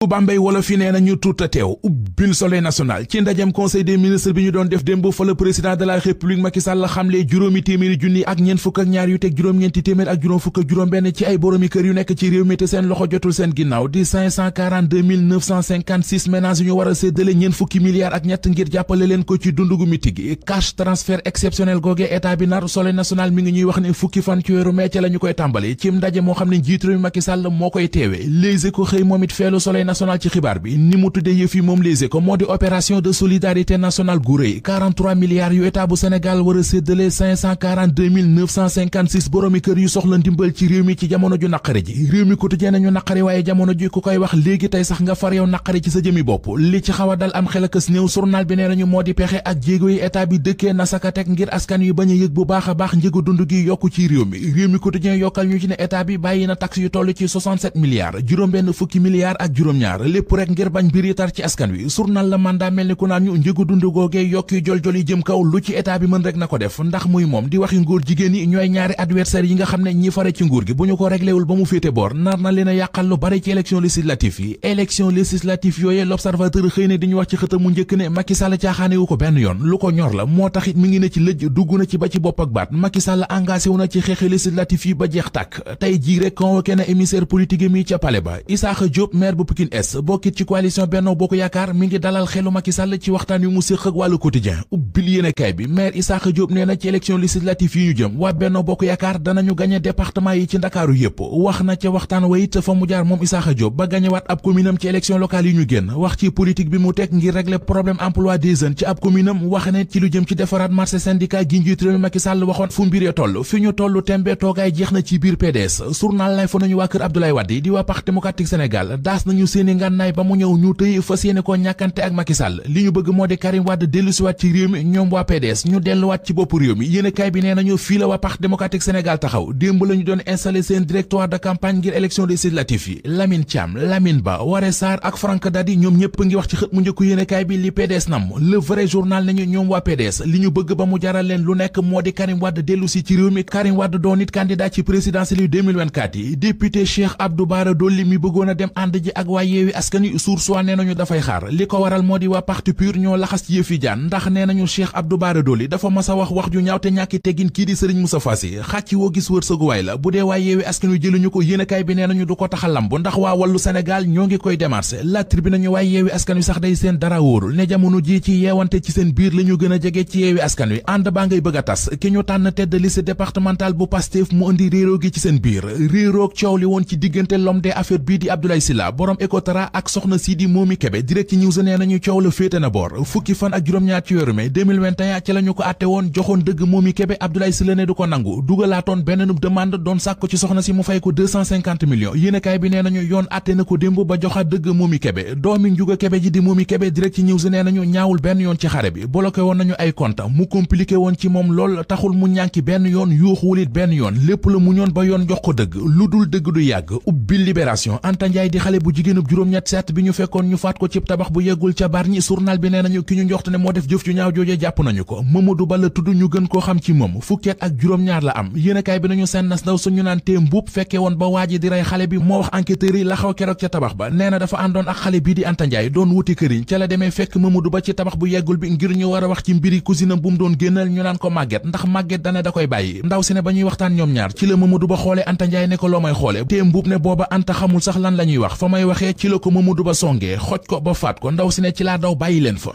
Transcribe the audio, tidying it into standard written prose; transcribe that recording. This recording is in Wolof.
Bambey wala fi nee na ñu tuuta teew ubbil Soleil national ci ndajem conseil des ministres bi ñu doon def démb fa le président de la république Macky Sall xamle juróomi téeméeri junni ak ñeent fukk ak ñaar yu teg juróom-ñeenti téeméer ak juróom fukk ak juróom benn ci ay boromi kër yu nekk ci réew mi te seen loxo jotul seen ginnaaw di 542 956 ménages yu ñu war a séddale ñeent fukki milliards ak ñett ngir jàppale leen ko ci dundugu miti gi cash transfert exceptionnel googee état bi nar Soleil national mi ngi ñuy wax ne fukki fan ci weeru mee ca la ñu koy tàmbali ci ndaje moo xam ne njiitu réew mi Macky Sall moo koy teewe Les Échos xëy moom it feelu Soleil national ci xibaar bi ni mu tuddee yëf yi moom Les Échos moo di opération de solidarité nationale gu rëy 43 milliards yu état bu Sénégal war a séddale 542 956 boroomi kër yu soxla ndimbal ci réew mi ci jamono ju naqari ji réew mi quotidien nañu naqari waaye jamono ji ku koy wax léegi tey sax nga far yow naqari ci sa jëmi bopp li ci xaw a dal am xel akës néew journal bi nee nañu moo di pexe ak jéego yi état bi dëkkee nasaka teg ngir askan yu bañ a yëg bu baax a baax njëgu dund gi yokku ci réew mi quotidien yokkal ñu ci ne état bi bàyyi na taxe yu toll ci 67 milliards juróom-benn fukki milliards ak juróom-ñaar lépp rek ngir bañ mbir yi tar ci askan wi journal la mandat mel ni ku naan ñu njëgu dund googee yokki jol-jol yi jëm kaw lu ci état bi mën rek na ko def ndax muy moom di waxi nguur jigéen yi ñooy ñaari adversaire yi nga xam ne ñi fare ci nguur gi bu ñu ko réglewul ba mu féete boor nar na leen a yàqal lu bari ci élection législative yooyee l'observateur xëy ne di ñu wax ci xëtam mu njëkk ne Macky Sall caaxaanewu ko benn yoon lu ko ñor la moo taxit mi ngi ne ci lëj dugg na ci ba ci bopp ak baat Macky Sall engagé wu na ci xeexe législatif yi ba jeex tàkk tey jii rek convoqué na émissaire politique mi ca palais ba Issakha Diop maire bu Pikine Est bokkit ci coalition Benno Bokk Yaakaar mi ngi dalal xelu Macky Sall ci waxtaan yu mu séq ak wàllu quotidien ubbil yéenekaay bi maire Issakha Diop nee na ci élection législative yi ñu jëm waa Benno Bokk Yaakaar danañu gañe département yi ci Ndakaaru yépp wax na ca waxtaan wa it fa mu jaar moom Issakha Diop ba gañewaat ab commune am ci élection locale yi ñu génn wax ci politique bi mu teg ngir régler problème emploi des jeunes ci ab commune am wax ne ci lu jëm ci defaraat marché syndicat gi njiit réew mi Macky Sall waxoon fu mbiree toll fi ñu toll tembe toogaay jeex na ci biir PDS journal lay fa nañu waa kër Abdoulaye Wade di waa Parti démocratique Sénégal daas nañu seeni ngànnaay ba mu ñëw ñu tëy fas yéene ko ñàkkante ak Macky Sall li ñu bëgg moo di Karim Wade dellusiwaat ci réew mi ñoom waa PDS ñu delluwaat ci bopp réew mi yéenekaay bi nee nañu fii la waa Parti démocratique Sénégal taxaw démb la ñu doon installé seen directoire de campagne ngir élection législative yi Lamine Thiam Lamine Ba Waré Sarr ak Franck Dadi ñoom ñëpp ngi wax ci xët mu njëkku yéenekaay bi li PDS nam le vrai journal nañu ñoom waa PDS li ñu bëgg ba mu jaral leen lu nekk moo di Karim Wade dellusi ci réew mi Karim Wade doon nit candidat ci présidentielle yu 2024 yi député Cheikh Abdou Bara Dolly mi bëggoon a dem ànd ji ak waa Yewwi Askan Wi Source A nee nañu dafay xaar li ko waral moo di waa parti PUR ñoo laxas ci yëf yi jaan ndax nee nañu Cheikh Abdou Bara Dolly dafa mas a wax ju ñaaw te ñàkki teggin kii di Serigne Moustapha Sy xàcc woo gis wërsëgu waay la bu dee waa Yewwi Askan Wi jëluñu ko yéenekaay bi nee nañu du ko tax a lamb ndax waa Wallu Sénégal ñoo ngi koy démarché La Tribune nañu waa Yewwi Askan Wi sax day seen dara wóorul ne jamono ji ci yeewante ci seen biir la ñu gën a jege ci Yewwi Askan Wi ànd baa ngay bëgg a tas ki ñu tànn tête de liste départementale bu Pastef mu indi réeroo gi ci seen biir réeroog coow li woon ci diggante l'homme des affaires bii di Abdoulaye Sylla borom Ecotra ak soxna si di Momi Kébé Direct News nee nañu coow la féete na boor fukki fan ak juróom-ñaar ci weeru mai 2021 ci la ñu ko àtte woon joxoon dëgg Momi Kébé Abdoulaye Sylla ne du ko nangu dugalaatoon benn demande doon sàkko ci soxna si mu fay ko 250 millions yéenekaay bi nee nañu yoon àtte na ko démb ba joxaat dëgg Momi Kébé doomi Njuga Kébé ji di Momi Kébé Direct News nee nañu ñaawul benn yoon ci xare bi bloqué woon nañu ay compte mu compliqué woon ci moom lool taxul mu ñànki benn yoon yuuxuwul it benn yoon lépp la mu ñoon ba yoon jox ko dëgg lu dul dëgg du yàgg ubbi Libération Anta Ndiaye di xale bu jigéenub juróom-ñett seet bi ñu fekkoon ñu faat ko ci tabax bu yeggul ca Bargny journal bi nee nañu ki ñu njoxte ne moo def jëf ju ñaaw jooje jàpp nañu ko Mamadou Ba la tudd ñu gën koo xam ci moom fukkeet ak juróom-ñaar la am yéenekaay bi nañu seen nas ndaw suñu naan tee mbuub fekkee woon ba waaji di rey xale bi moo wax enquêteurs yi la xaw keroog ca tabax ba nee na dafa àndoon ak xale bii di Anta Ndiaye doon wuti këriñ ca la demee fekk Mamadou Ba ci tabax bu yeggul bi ngir ñu war a wax ci mbiri cousinam bu mu doon génnal ñu naan ko màgget ndax màgget dane da koy bàyyi ndaw si ne ba ñuy waxtaan ñoom ñaar ci la Mamadou Ba xoole Anta Ndiaye ne ko loo may xoole tee mbuub ne booba Anta xamul sax lan la ñuy wax fa may waxee ci la ko Mamadou Ba songee xoj ko ba faat ko ndaw si ne ci laa daw bàyyi leen fa